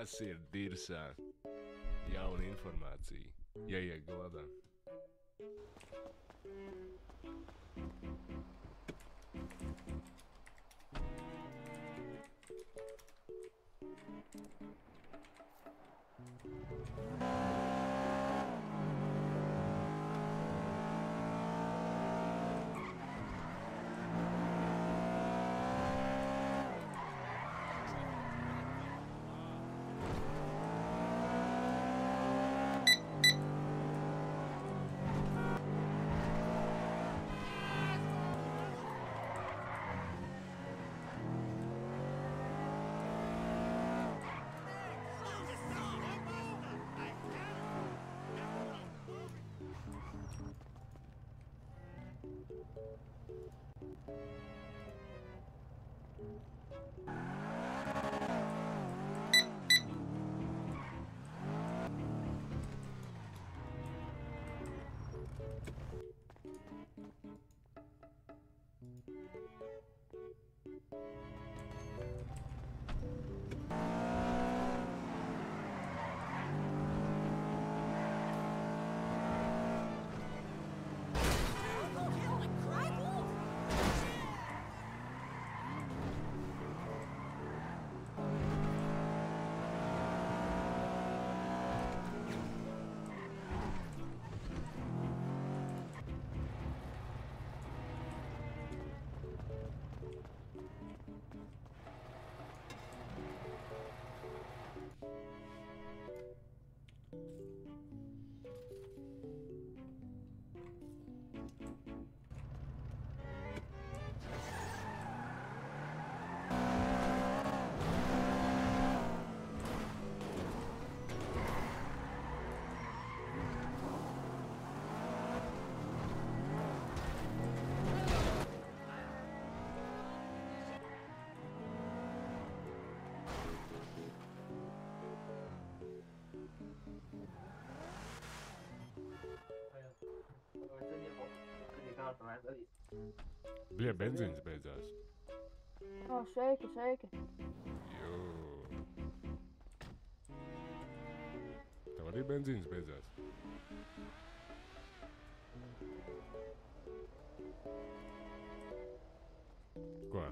Kas ir dirsā? Jauna informācija. Jāiek glādā. Bļa, benzīns beidzās. O, sveiki, sveiki. Jū. Tev arī benzīns beidzās. Ko?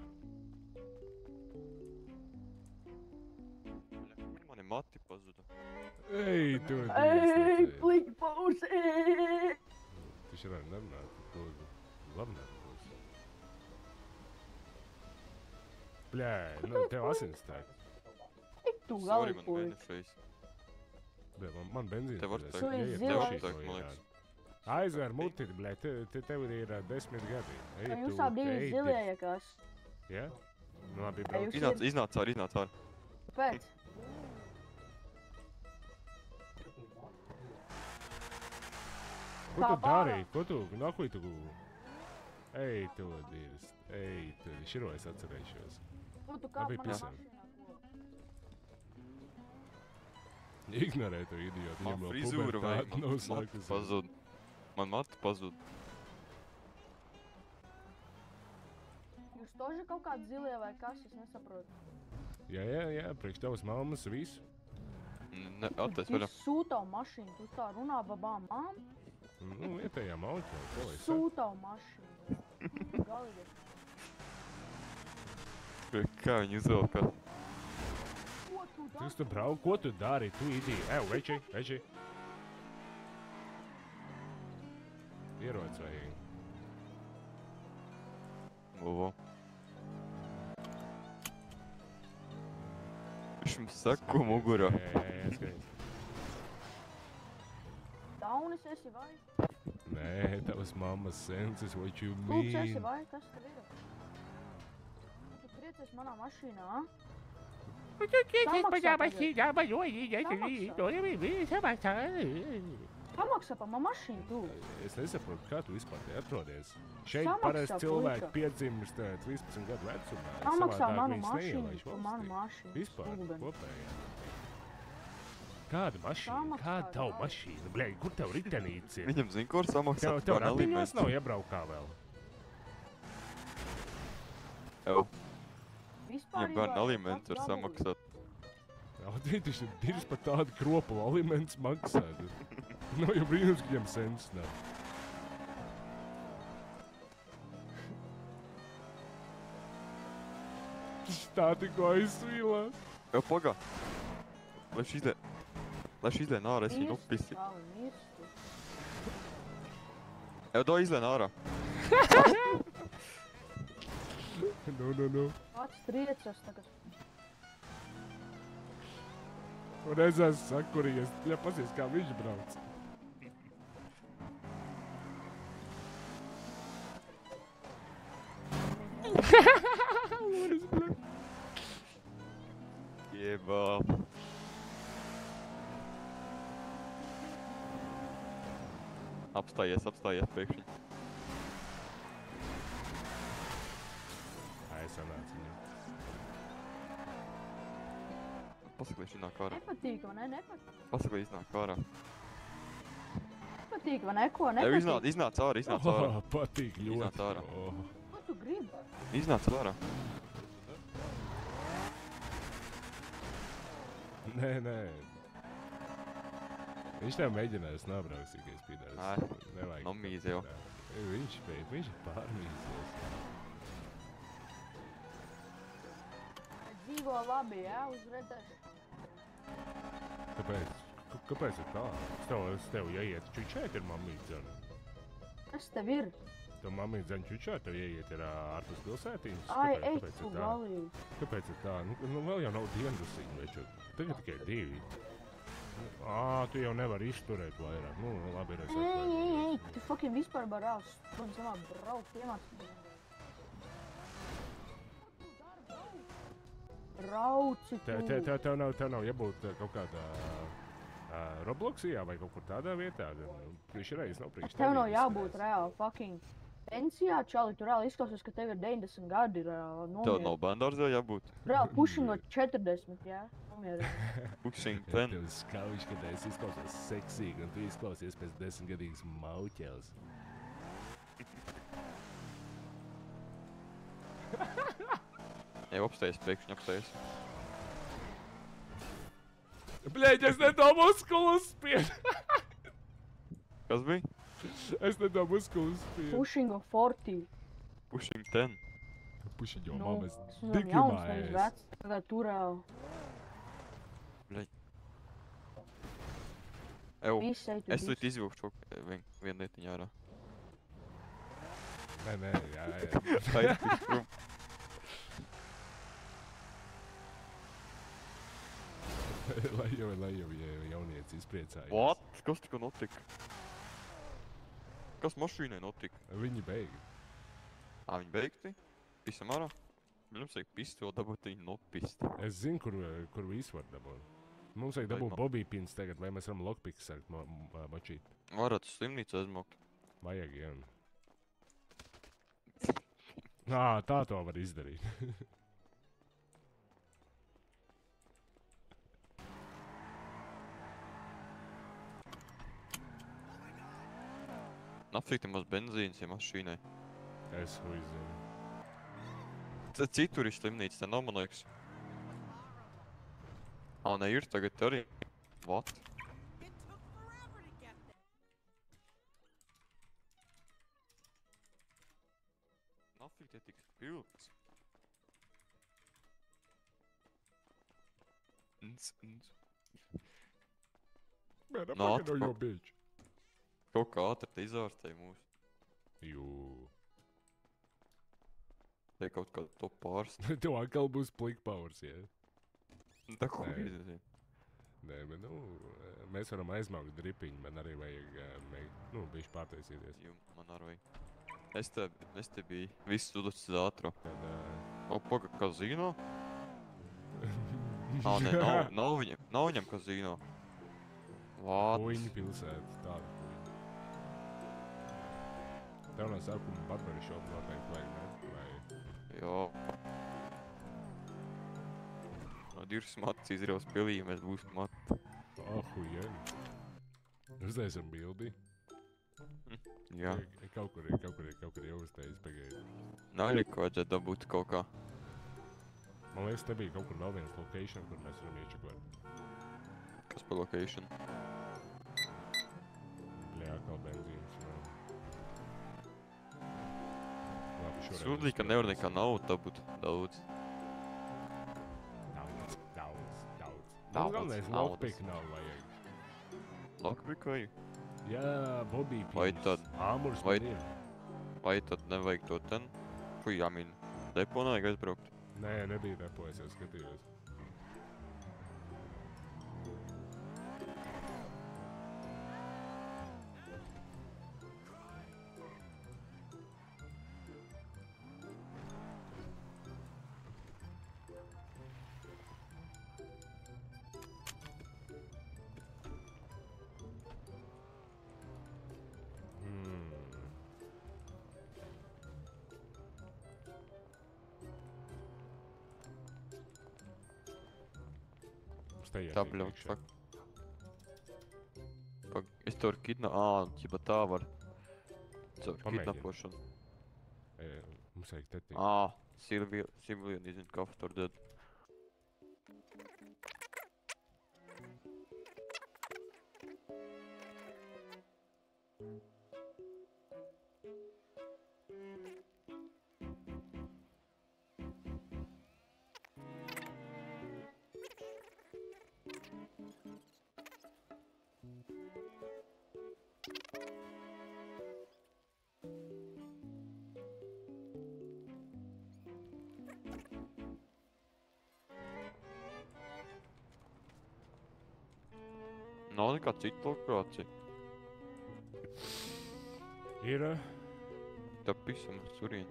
Mani mati pazuda. Ej, tu Ej, plīgi pauzē! Tu šodien nerunāt, tu labi nebūs. Bļā, nu tev asins tāk. Tu Sorry, gali man puik. benefreiz. Bļā, man benzīns Tev var beidzās. teikt, Tu esi Ieiet zilais. mašīnā, Tev man jā. liekas. Aizvēr mutiti, bļā, tev ir 10 gadi. Ej, Vai tu, jūs abi ej, zilie, ja kas? Jā? Nu labi, Ej, brauc. jūs- Iznāc ārā. Pēc. Ko Tā tu pārā. darīji? Ko tu, nakuj tu? Ej, tu dirst. Ej, tu, širo es atcerēšos. Ko tu kāp Labi, manā pisam. mašīnā? ko? Ignorē to idiotu. Man Viņam vēl frizūra vai pubertāte nav man mati sākusies. pazud. Man mati pazud. Jūs toži kaut kādi zilie vai kas, es nesaprotu. Jā, priekš tavas mammas visu. Attais vaļā. Jūs sūtavu mašīnu, tu tā runā babām mām? Nu, vietējā mauķē, ko es saku? Sūtavu mašīnu. Galīgi. Kā viņi uzvelk? Ko tu dari? Tu brauc, ko tu dari? Tu idī. Veči. Ieroc vajag. Ovo. Viņš mums sako mugurā. Jā, skaties. Daunis esi vai? Nē, tavas mammas senses, what you Lūks esi mean? vai? Kas tev ir? Tu triecies manā mašīnā, a? Samaksā pa man mašīnu, tu. Es nesaprotu, kā tu vispār te atrodies. Šeit Samaksā, parasti cilvēki puika. piedzimst 13 gadu vecumā. Samaksā Savādāk manu viņus mašīnu, neielaiž pa manu valstī. mašīnu. Vispār, stulbeni. kopējā. Kāda mašīna? Samaksā, Kāda tavu jā. mašīnu? Bļai, kur tev ritenīts ir? Viņam zina, kur samaksāt. Tev ratiņos nav iebraukā vēl. Jau, Vispār viņam gan aliments var samaksāt. Audītis ir dirs par tādu kropu aliments maksāt. Nu, jau brīnums, ka viņam sens nav. Tā tikko aizsvīlās. Jau pagā. Lai šī izlēn ārā, es viņu upisi. Savu mirstu. Jau do izlēn ārā. Nu. Pats triecas tagad. Un es esmu sakurījies. Ja pasies, kā viņš brauc. Jebā. Apstājies pēkšņi. Sanāca viņam. Pasaka, lai viņš iznāk ārā. Nepatīk, vai ne? Nepatīk. Pasaka, lai iznāk ārā. Nepatīk, vai ne? Ko Jau nepatīk? iznāc ārā. Patīk ļoti. Iznāc ārā. Ko tu gribi? Iznāc ārā. Nē. Viņš tev mēģinājis nabrauksīgais pīdārs. Nē, Nevajag. nomīzi jau. Viņš ir pārmīzies. Dzīvo labi, jā? Uzredzēs. Kāpēc ir tā? Es tev ieiet čučēt ar mammīt dzanu. Kas tev ir? Tev mammīt dzanu čučēt, tev ieiet ir ārpus pilsētīnas. Ai, ej, Kāpēc tu ir tā? galīgi. Kāpēc ir tā? Nu vēl jau nav diendusiņu večot. Tagad tikai 2. Tu jau nevari izturēt vairāk. Nu, labi, es Ej, tu fucking vispār barās. Man samā braukt iemāc. Rauci tu. Tev nav jābūt kaut kādā Robloxijā vai kaut kur tādā vietā. Viņš reiz nav priekš. Tev nav jābūt reāli fucking pensijā, čali. Tu reāli izklausies, ka tev ir 90 gadi reāli Tev nomieri. nav bandārzā jābūt. Reāli pušinot 40, jā? Nomieri. Pushing 10. Tev skauž, ka es izklausos seksīgi un tu izklausies pēc 10-gadīgas mauķels. Jau apstājies pēkšņi, apstājies. Bļeģ, es ne to muskulu spiedu! Kas bija? Es ne to muskulu spiedu. Pushing of 40. Pushing 10. Pušiņ jau Nu, mammas tas ir tik jauns, nevis imājies. vecs. Tagad tu reāli. Bļaļ. Ew, Visi ej tu es visi. līdz izvilkšu vienu lietiņu ārā. Nē, jā. Aizpīšu prom. Lai jau, ja jaunieci izpriecājas. What? Kas tikko notika? Kas mašīnai notika? Viņi beigi. Viņi beigti? Pisam ārā? Mums vajag pistoli dabūt viņu nopist. Es zinu, kur visu var dabūt. Mums vajag dabūt bobby pins tagad, vai mēs varam lockpicks sākt močīt. Varat slimnīcu aizmaukt. Vajag, jā. Tā to var izdarīt. Nafik te maz benzīns, ja mašīnai. Es huizinu. Citur ir slimnīca, te nav, man liekas. Ne, ir tagad arī. What? Nafik te tik spilgts. Man, No, apakaļ no jau bišķi. Kaut kā ātri te izārstēja mūs. Jū. Te kaut kā to pārst. Tev atkal būs plick powers, jā? Tā ko Nē. izdarīt. Nē, bet mēs varam aizmaukt dripiņu, man arī vajag, bišķi pārtaisīties. Jū, man arī vajag. Es te biju viss sudats uz ātro. Tad, Paga, kazino? Nē, nav viņam kazino. What? Kuiņu pilsēta, tāda kuiņa. Tev no sākuma Barbary Shop noteikti vajag, ne? Vai... Jā. No 2 matus izraus pilī, mēs būsim matu. Ahujeni. Uztaisam bildi. Jā. Kaut kur ir jāuztais pagaidi. Naļiku vajadzētu dabūt kaut kā. Man liekas, te bija kaut kur vēl viens location, kur mēs varam iečekot. Kas pa location? Bļā, kā benzīns. Labi, šoreiz... Sūdī, ka nevar nekā naudu dabūt daudz. Daudz. Daudz Galvenais naudas. lockpick nav vajag. Lockpick vai? Jā, Bobby Vai pīns. tad- Āmurs vai- man ir. Vai tad nevajag to ten? Fui, jāmin. Depo nevajag aizbraukt. Nē, nebija depo, es jau skatījos. Tā bļaut, fuck. Fuck, es to varu ķipa tā var. Caur Pamēģini. kidnapošanu. Mums vajag tetīt. Civilian isn't cuffed or dead. Nav nekā cita lokācija. Ir... Tā pisam uz turien.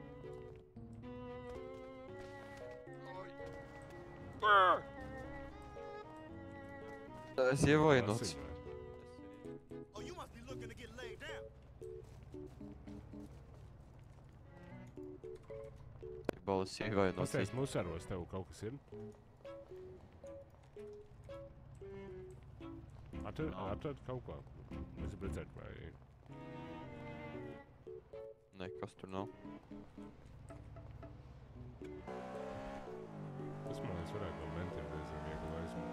Es ievainots. Oh, you must be looking to get laid down. Balas ievainots. Pastāst musaros, tev kaut kas ir? Atrod kaut ko. Es gribu redzēt, vai... Nē, kas tur nav. Tas man liekas varētu no mentiem diezgan viegli aizmūt.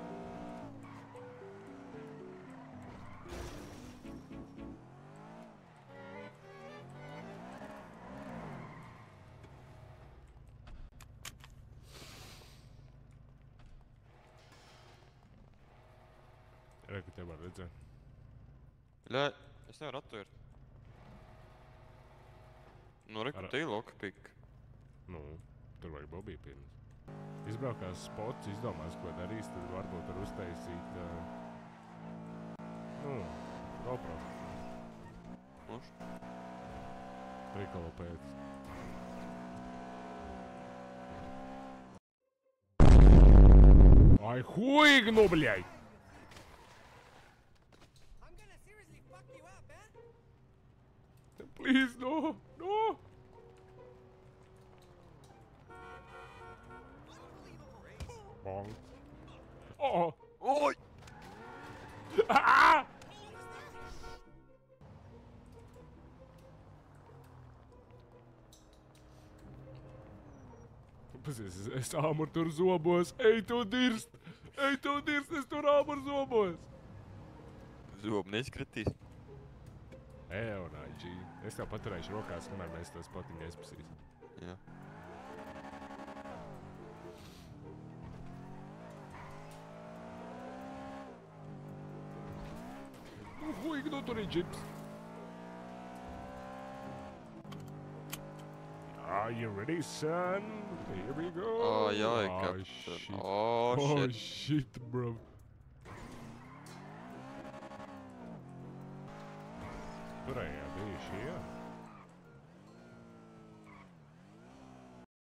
Reku tev var redzēt. Ļā, es nevaru atvērt. Nu, reku, Ar- te ir lockpick. Nu, tur vajag Bobby pirms. Izbraukās spots, izdomās, ko darīs, tad varbūt var uztaisīt... GoPro. Noš. Prikolu pēc. Ai, huig, nu, bļai! I'm gonna seriously fuck you up, man. Please, no! No! Bong. Oh! Oi! Ah! Pazies, es āmuru tur zobos. Ej, tu dirst! Ej, tu dirst, es tur āmuru zobos! Zobu neskritīs. Ejo, nāģī. Es tev paturēšu rokās, kamēr mēs to spotiņu aizpasīsim. Jā. Huig, nu tur ir džips. Are you ready, son? Here we go. Jā, Oh, kapten. shit. Oh, Oh, shit. shit, bro. Turējā bija šie.